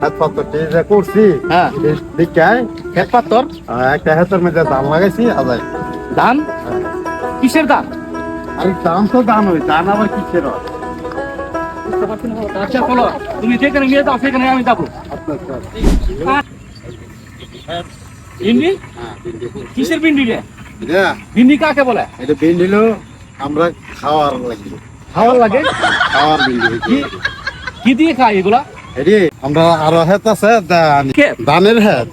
হাত পাথরটি যে করছি হ্যাঁ দিকায় ক্ষেত পাত্তর একটা হাতের মধ্যে ধান লাগাইছি আদায়। ধান কিসের ধান আরে ধান তো ধান হয়, ধান আবার কিসের হয়? বুঝতে পারছি না। আচ্ছা চলো তুমি যেখানে নিয়ে যাও সেখানে আমি যাবো। আচ্ছা আচ্ছা। ভিন্ডি কিসের ভিন্ডি রে? এটা ভিন্ডি কাকে বলে? এটা ভিন্ডি হলো আমরা খাওয়ার লাগি, খাওয়ার লাগে? খাওয়ার ভিন্ডি কি কি দিয়ে খাই এগুলা? এটি আমরা আরো হেত আছে ক্ষেত? ধানের হেত।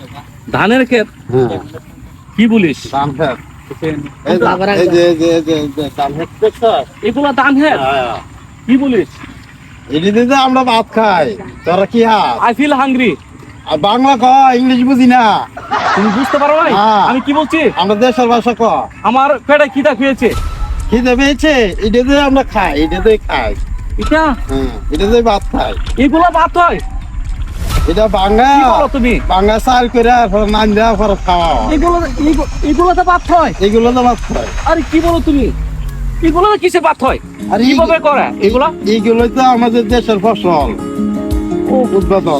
ধানের ক্ষেত? হ্যাঁ কি বলিস? ধান হেত। এই যে ধান হেত দেখছো? এগুলা ধান ক্ষেত? হ্যাঁ। কি বলিস? এটি দিয়ে যে আমরা ভাত খাই, তোরা কি হাত? I feel hungry. আর বাংলা ক, ইংলিশ বুঝি না। তুমি বুঝতে পারো নাই হ্যাঁ। আমি কি বলছি? আমরা দেশের ভাষা ক। আমার পেটে খিদা খেয়েছে। খিদে পেয়েছে, এটা দিয়ে আমরা খাই, এটা দিয়ে খাই। এটা হ্যাঁ, এটা দিয়ে ভাত খাই। এগুলা ভাত হয়? এটা বাংলা কি বলো তুমি? বাংলা চাল করে নান দেওয়া পরে খাওয়া হয়। এগুলো তো ভাত হয়? এগুলো তো ভাত খাই। আরে কি বলো তুমি? এগুলো কিসে ভাত হয়? আর কিভাবে করে এগুলা? এইগুলো তো আমাদের দেশের ফসল উৎপাদন।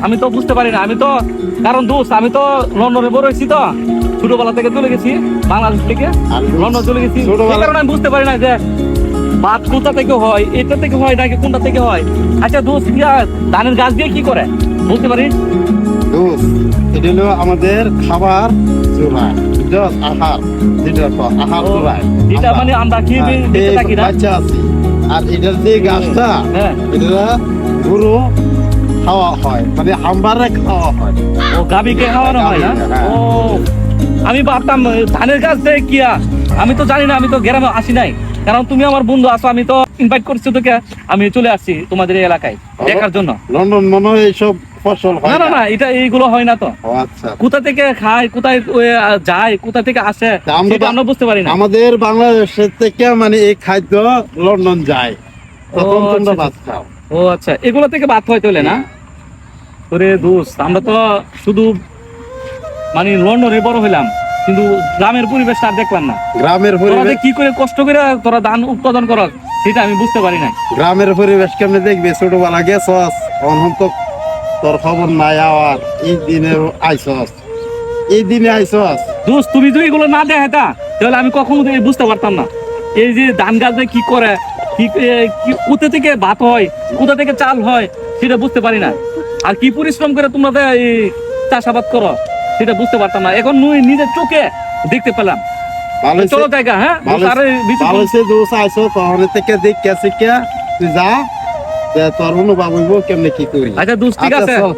আমি তো বুঝতে পারি না। আমি তো কারণ দোষ, আমি তো লন্ডনে বড় হয়েছি, তো ছোটবেলা থেকে চলে গেছি বাংলাদেশ থেকে লন্ডন চলে গেছি। ছোটবেলা- এই কারণে আমি বুঝতে পারি না যে ভাত কোথা থেকে হয়, এটা থেকে হয় নাকি কোনটা থেকে হয়। আচ্ছা দোষ, ধানের গাছ দিয়ে কি করে বলতে পারি? দুধ, এটা হলো আমাদের খাবার চোরায়, বুঝছো? আহার, যেটা তো আহার চোরায়। যেটা মানে আমরা কি বেঁচে থাকি না। বাচ্চা আছি। আর এটার যে গাছটা, হ্যাঁ। এটা গরু খাওয়া হয়, মানে হাম্বারে খাওয়া হয়। ও গাভীকে খাওয়ানো হয় না? হ্যাঁ। ও আমি ভাবতাম ধানের গাছ থেকে কিয়া। আমি তো জানি না, আমি তো গ্রামে আসি নাই। কারণ তুমি আমার বন্ধু আছো, আমি তো ইনভাইট করছি তোকে, আমি চলে আসছি তোমাদের এই এলাকায় দেখার জন্য। লন্ডন মনে হয় এইসব ফসল হয় না না না, এটা এইগুলো হয় না তো। ও আচ্ছা। কোথা থেকে খায়, কোথায় যায়, কোথা থেকে আসে তা আমরা সেটা আমরা বুঝতে পারি না। আমাদের বাংলাদেশের থেকে মানে এই খাদ্য লন্ডন যায়, তখন ও, তোমরা আচ্ছা, ভাত খাও। ও আচ্ছা, এগুলো থেকে ভাত হয় তাহলে না? ওরে দোস্ত, আমরা তো শুধু মানে লন্ডনে বড় হইলাম, কিন্তু গ্রামের পরিবেশটা আর দেখলাম না। গ্রামের তোরা যে পরিবেশ, কি করে কষ্ট করে তোরা ধান উৎপাদন করস সেটা আমি বুঝতে পারি না। গ্রামের পরিবেশ কেমনে দেখবে? ছোটবেলা গেছস, অনহন তো তোর খবর নাই। আবার এই দিনে আইসস, এই দিনে আইসস। দোস্ত তুমি যদি এগুলো না দেখাতা তাহলে আমি কখনো বুঝতে পারতাম না। এই যে ধান গাছে কি করে, কোথা থেকে ভাত হয়, কোথা থেকে চাল হয় সেটা বুঝতে পারি না। আর কি পরিশ্রম করে তোমরা এই চাষাবাদ করো সেটা বুঝতে পারতাম না। এখন নিজের চোখে দেখতে পেলাম। ভালো চলো জায়গা, হ্যাঁ ভালো সে দোষ আইসো, তখন থেকে দেখ কেসে কে তুই যা, তোর অনুভব হইব কেমনে কি করি। আচ্ছা দোস্ত ঠিক আচ্ছা, আছে। চল।